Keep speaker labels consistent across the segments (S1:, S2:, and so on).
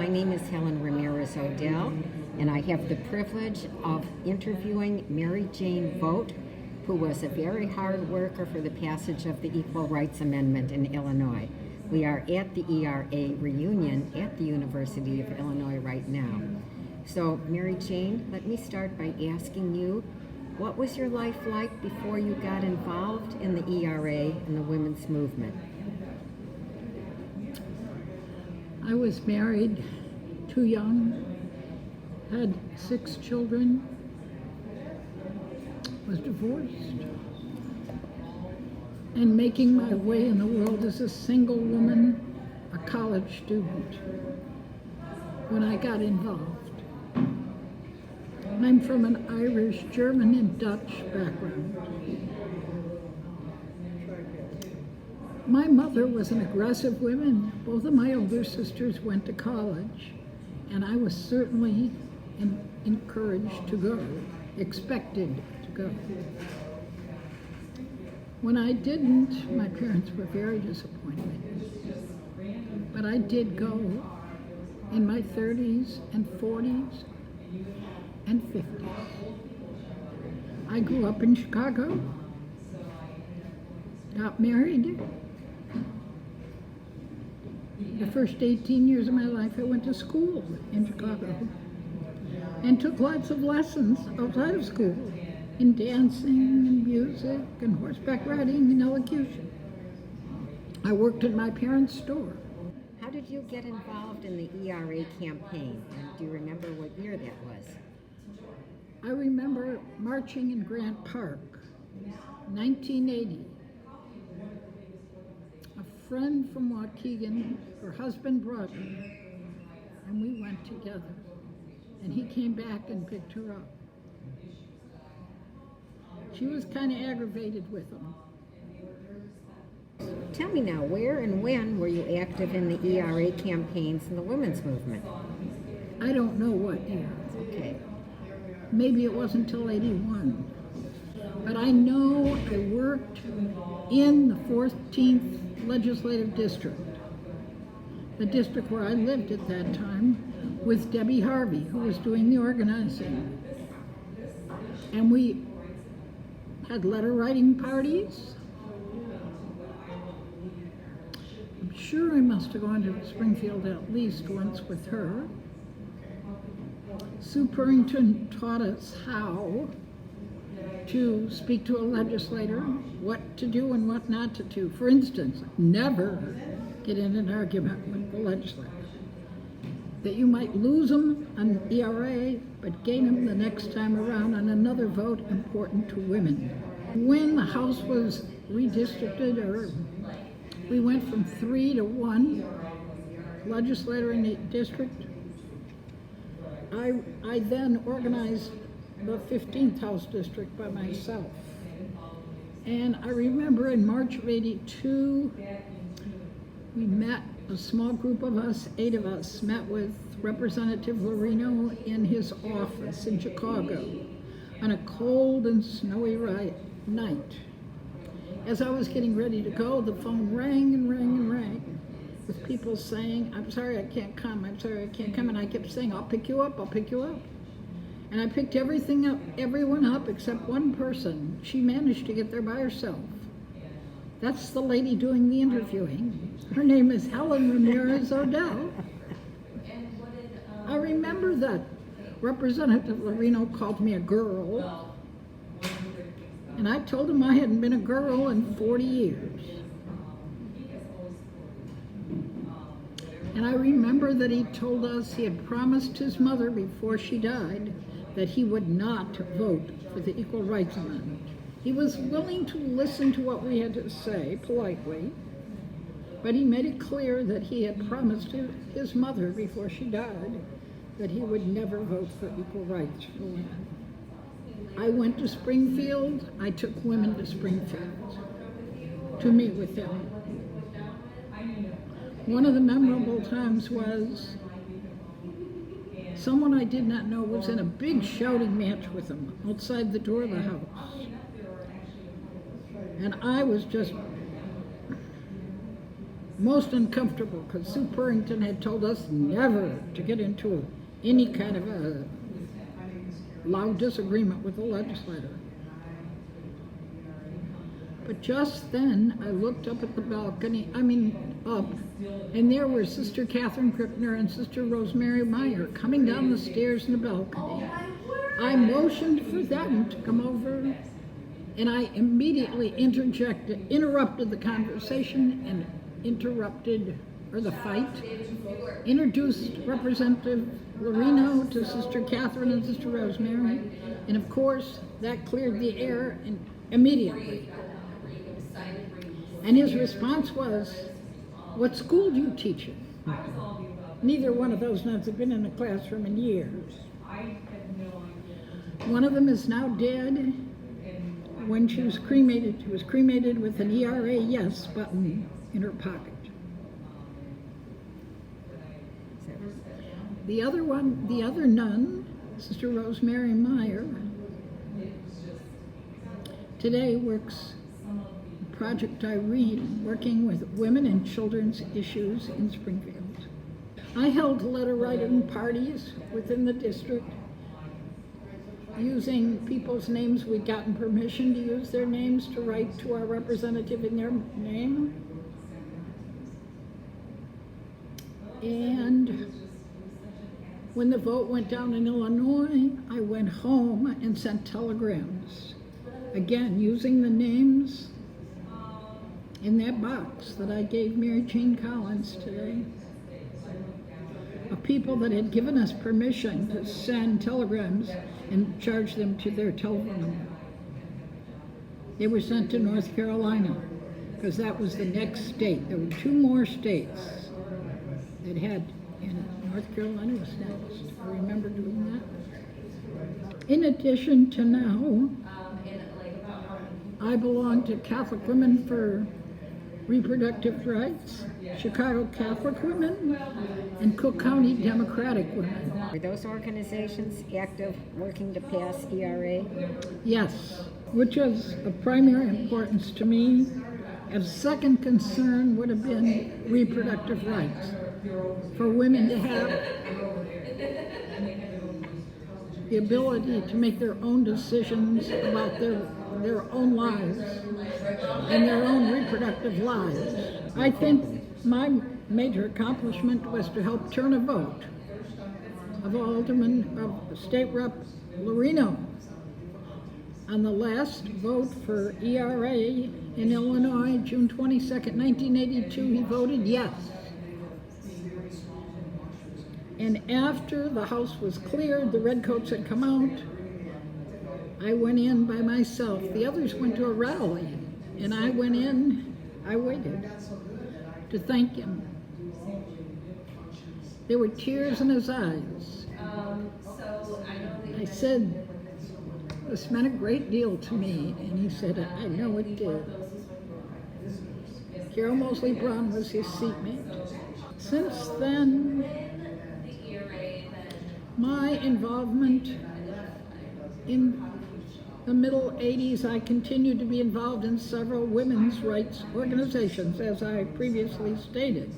S1: My name is Helen Ramirez-Odell, and I have the privilege of interviewing Mary Jane Vogt, who was a very hard worker for the passage of the Equal Rights Amendment in Illinois. We are at the ERA reunion at the University of Illinois right now. So, Mary Jane, let me start by asking you, what was your life like before you got involved in the ERA and the women's movement?
S2: I was married, too young, had 6 children, was divorced, and making my way in the world as a single woman, a college student, when I got involved. I'm from an Irish, German, and Dutch background. My mother was an aggressive woman. Both of my older sisters went to college, and I was certainly encouraged to go, expected to go. When I didn't, my parents were very disappointed. But I did go in my 30s and 40s and 50s. I grew up in Chicago, got married. The first 18 years of my life, I went to school in Chicago and took lots of lessons outside of school in dancing and music and horseback riding and elocution. I worked at my parents' store.
S1: How did you get involved in the ERA campaign? And do you remember what year that was?
S2: I remember marching in Grant Park, 1980. A friend from Waukegan, her husband brought her, and we went together. And he came back and picked her up. She was kind of aggravated with him.
S1: Tell me now, where and when were you active in the ERA campaigns and the women's movement?
S2: I don't know what year.
S1: Okay.
S2: Maybe it wasn't until 81. But I know I worked in the 14th Legislative District, the district where I lived at that time, with Debbie Harvey, who was doing the organizing. And we had letter writing parties. I'm sure I must have gone to Springfield at least once with her. Sue Purrington taught us how to speak to a legislator, what to do and what not to do. For instance, never get in an argument with the legislator. That you might lose them on ERA, but gain them the next time around on another vote important to women. When the House was redistricted, or we went from 3 to 1 legislator in the district, I then organized the 15th House District by myself. And I remember in March of 82, we met, a small group of us, 8 of us, met with Representative Lorino in his office in Chicago on a cold and snowy night. As I was getting ready to go, the phone rang and rang and rang with people saying, "I'm sorry I can't come, I'm sorry I can't come." And I kept saying, "I'll pick you up, I'll pick you up." And I picked everyone up except one person. She managed to get there by herself. That's the lady doing the interviewing. Her name is Helen Ramirez-Odell. I remember that Representative Lorino called me a girl, and I told him I hadn't been a girl in 40 years. And I remember that he told us he had promised his mother before she died that he would not vote for the Equal Rights Amendment. He was willing to listen to what we had to say politely, but he made it clear that he had promised his mother before she died that he would never vote for equal rights for women. I went to Springfield. I took women to Springfield to meet with him. One of the memorable times was someone I did not know was in a big shouting match with him outside the door of the house. And I was just most uncomfortable because Sue Purrington had told us never to get into any kind of a loud disagreement with the legislator. But just then, I looked up at the balcony, up, and there were Sister Catherine Krippner and Sister Rosemary Meyer coming down the stairs in the balcony. I motioned for them to come over, and I immediately interrupted the conversation and the fight, introduced Representative Lorino to Sister Catherine and Sister Rosemary, and of course, that cleared the air immediately. And his response was, "What school do you teach in?" Neither one of those nuns had been in a classroom in years. One of them is now dead. When she was cremated with an ERA yes button in her pocket. The other nun, Sister Rosemary Meyer, today works Project Irene, working with women and children's issues in Springfield. I held letter writing parties within the district, using people's names. We'd gotten permission to use their names to write to our representative in their name. And when the vote went down in Illinois, I went home and sent telegrams, again using the names in that box that I gave Mary Jane Collins today, of people that had given us permission to send telegrams and charge them to their telephone number. They were sent to North Carolina because that was the next state. There were 2 more states that had, and North Carolina was next. I remember doing that. In addition to now, I belong to Catholic Women for Reproductive Rights, Chicago Catholic Women, and Cook County Democratic Women.
S1: Are those organizations active working to pass ERA?
S2: Yes, which is of primary importance to me. A second concern would have been reproductive rights, for women to have the ability to make their own decisions about their own lives and their own reproductive lives. I think my major accomplishment was to help turn a vote of State Rep Lorino on the last vote for ERA in Illinois, June 22nd, 1982. He voted yes. And after the House was cleared, the redcoats had come out, I went in by myself. The others went to a rally, and I went in, I waited to thank him. There were tears in his eyes. I said, "This meant a great deal to me," and he said, "I know it did." Carol Mosley Brown was his seatmate. Since then, my involvement in the middle 80s, I continued to be involved in several women's rights organizations, as I previously stated.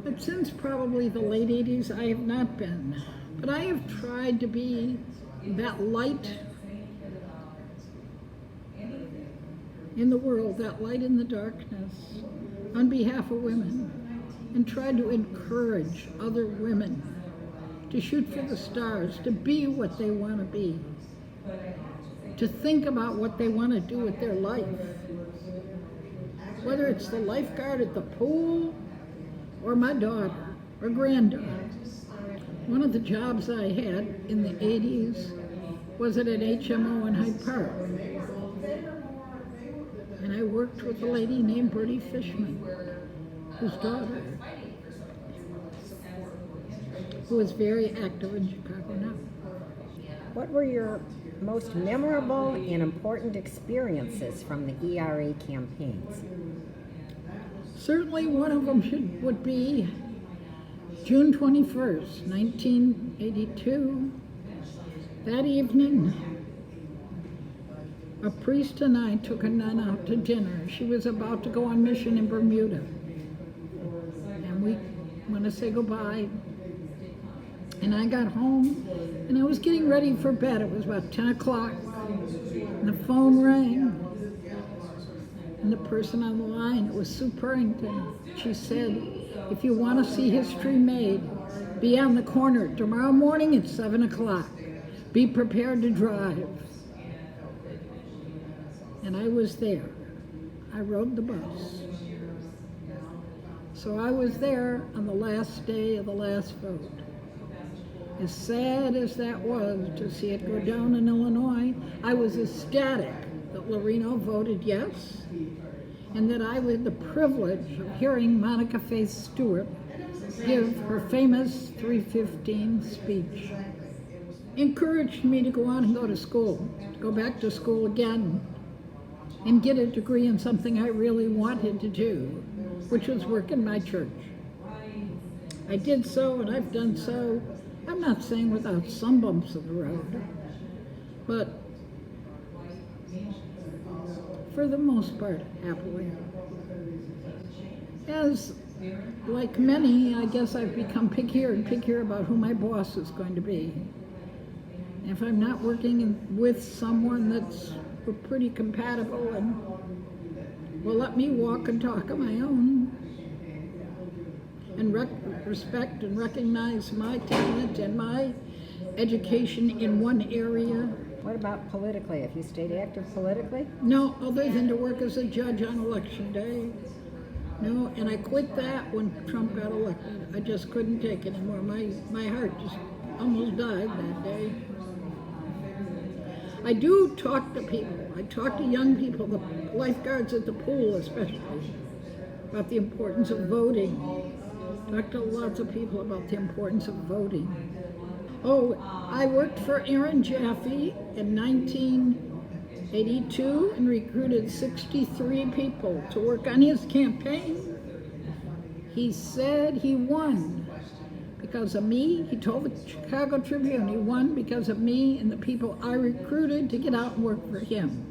S2: But since probably the late 80s, I have not been. But I have tried to be that light in the world, that light in the darkness, on behalf of women, and tried to encourage other women to shoot for the stars, to be what they want to be, to think about what they want to do with their life. Whether it's the lifeguard at the pool, or my daughter, or granddaughter. One of the jobs I had in the 80s was at an HMO in Hyde Park. And I worked with a lady named Bertie Fishman, whose daughter, who is very active in Chicago now.
S1: What were your most memorable and important experiences from the ERA campaigns?
S2: Certainly one of them would be June 21st, 1982. That evening, a priest and I took a nun out to dinner. She was about to go on mission in Bermuda. to say goodbye. And I got home, and I was getting ready for bed. It was about 10 o'clock, and the phone rang. And the person on the line, it was Sue Purrington. She said, if you want to see history made, be on the corner tomorrow morning at 7 o'clock. Be prepared to drive. And I was there. I rode the bus. So I was there on the last day of the last vote. As sad as that was to see it go down in Illinois, I was ecstatic that Loreno voted yes, and that I had the privilege of hearing Monica Faith Stewart give her famous 3:15 speech. Encouraged me to go on and go to school, to go back to school again, and get a degree in something I really wanted to do, which was work in my church. I did so, and I've done so. I'm not saying without some bumps in the road, but for the most part, happily. As like many, I guess I've become pickier and pickier about who my boss is going to be. If I'm not working with someone that's pretty compatible and will let me walk and talk on my own, and respect and recognize my talent and my education in one area.
S1: What about politically? Have you stayed active politically?
S2: No, other than to work as a judge on election day. No, and I quit that when Trump got elected. I just couldn't take it anymore. My heart just almost died that day. I do talk to people. I talk to young people, the lifeguards at the pool especially, about the importance of voting. Talk to lots of people about the importance of voting. Oh, I worked for Aaron Jaffe in 1982 and recruited 63 people to work on his campaign. He said he won because of me. He told the Chicago Tribune he won because of me and the people I recruited to get out and work for him.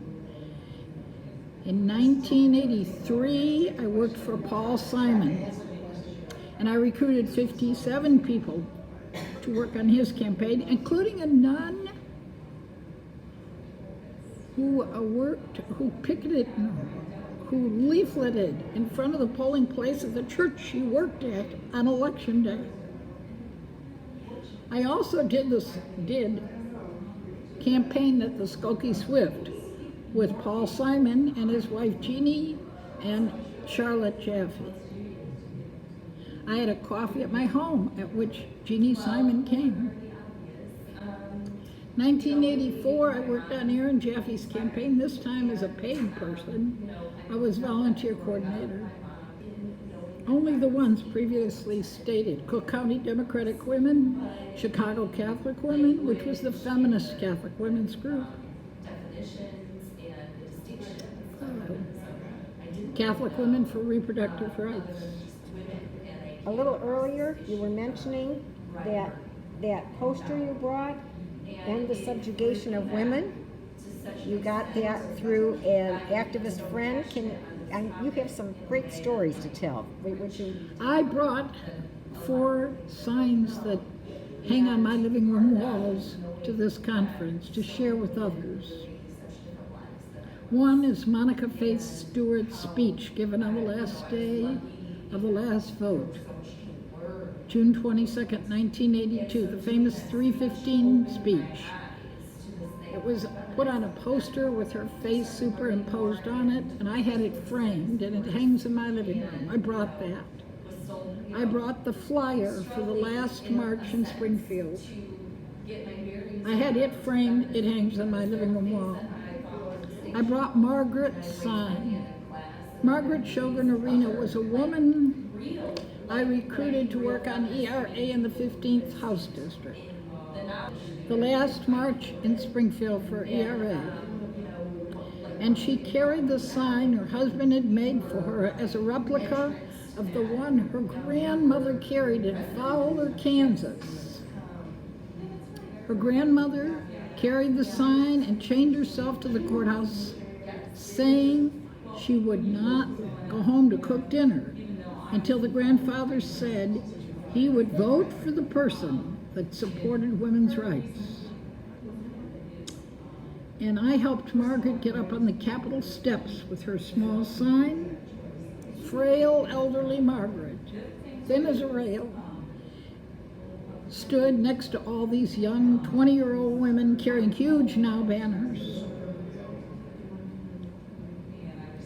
S2: In 1983, I worked for Paul Simon, and I recruited 57 people to work on his campaign, including a nun who picketed, who leafleted in front of the polling place of the church she worked at on election day. I also did campaign at the Skokie Swift with Paul Simon and his wife Jeannie and Charlotte Jaffe. I had a coffee at my home at which Jeannie Simon came. 1984, I worked on Aaron Jaffe's campaign, this time as a paid person. I was volunteer coordinator. Only the ones previously stated: Cook County Democratic Women, Chicago Catholic Women, which was the Feminist Catholic women's group, Catholic Women for Reproductive Rights.
S1: A little earlier, you were mentioning that poster you brought, End the Subjugation of Women. You got that through an activist friend. And you have some great stories to tell.
S2: I brought 4 signs that hang on my living room walls to this conference to share with others. One is Monica Faith Stewart's speech given on the last day of the last vote, June 22nd, 1982, the famous 3:15 speech. It was put on a poster with her face superimposed on it, and I had it framed, and it hangs in my living room. I brought that. I brought the flyer for the last march in Springfield. I had it framed, it hangs on my living room wall. I brought Margaret's sign. Margaret Shogun Arena was a woman I recruited to work on ERA in the 15th House District. The last march in Springfield for ERA. And she carried the sign her husband had made for her as a replica of the one her grandmother carried in Fowler, Kansas. Her grandmother carried the sign and chained herself to the courthouse, saying she would not go home to cook dinner until the grandfather said, he would vote for the person that supported women's rights. And I helped Margaret get up on the Capitol steps with her small sign. Frail, elderly Margaret, thin as a rail, stood next to all these young 20-year-old women carrying huge now banners.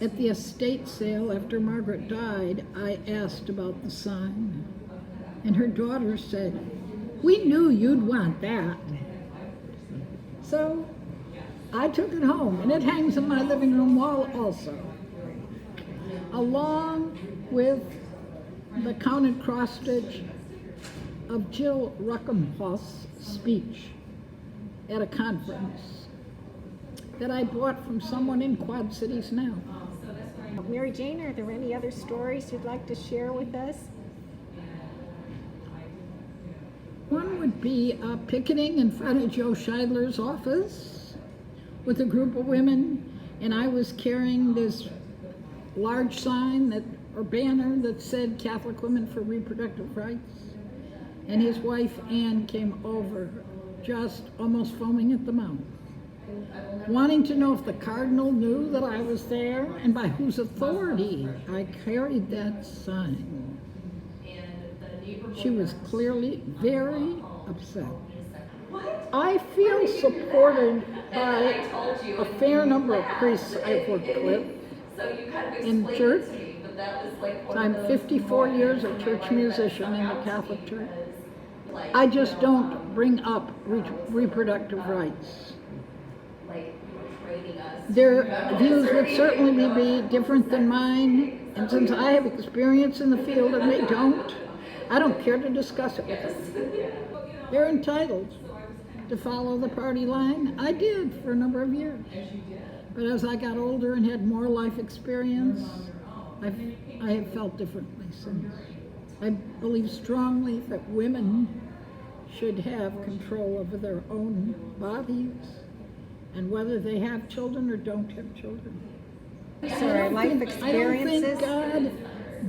S2: At the estate sale after Margaret died, I asked about the sign, and her daughter said, "We knew you'd want that." So I took it home, and it hangs on my living room wall also, along with the counted cross-stitch of Jill Ruckenhoff's speech at a conference that I bought from someone in Quad Cities now.
S3: Mary Jane, are there any other stories you'd like to share with us?
S2: One would be picketing in front of Joe Scheidler's office with a group of women, and I was carrying this large sign or banner that said Catholic Women for Reproductive Rights. And his wife, Ann, came over, just almost foaming at the mouth, wanting to know if the cardinal knew that I was there and by whose authority I carried that sign. She was clearly very upset. I feel supported by a fair number of priests I've worked with in church. I'm 54 years a church musician in the Catholic Church. I just don't bring up reproductive rights. Their views would certainly be different than mine, and since I have experience in the field and they don't, I don't care to discuss it with them. They're entitled to follow the party line. I did for a number of years. But as I got older and had more life experience, I have felt differently since. I believe strongly that women should have control over their own bodies and whether they have children or don't have children.
S3: So our life
S2: I don't think
S3: experiences.
S2: God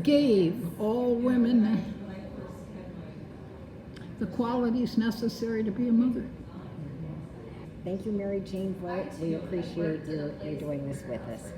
S2: gave all women the qualities necessary to be a mother.
S1: Thank you, Mary Jane Vogt. We appreciate you doing this with us.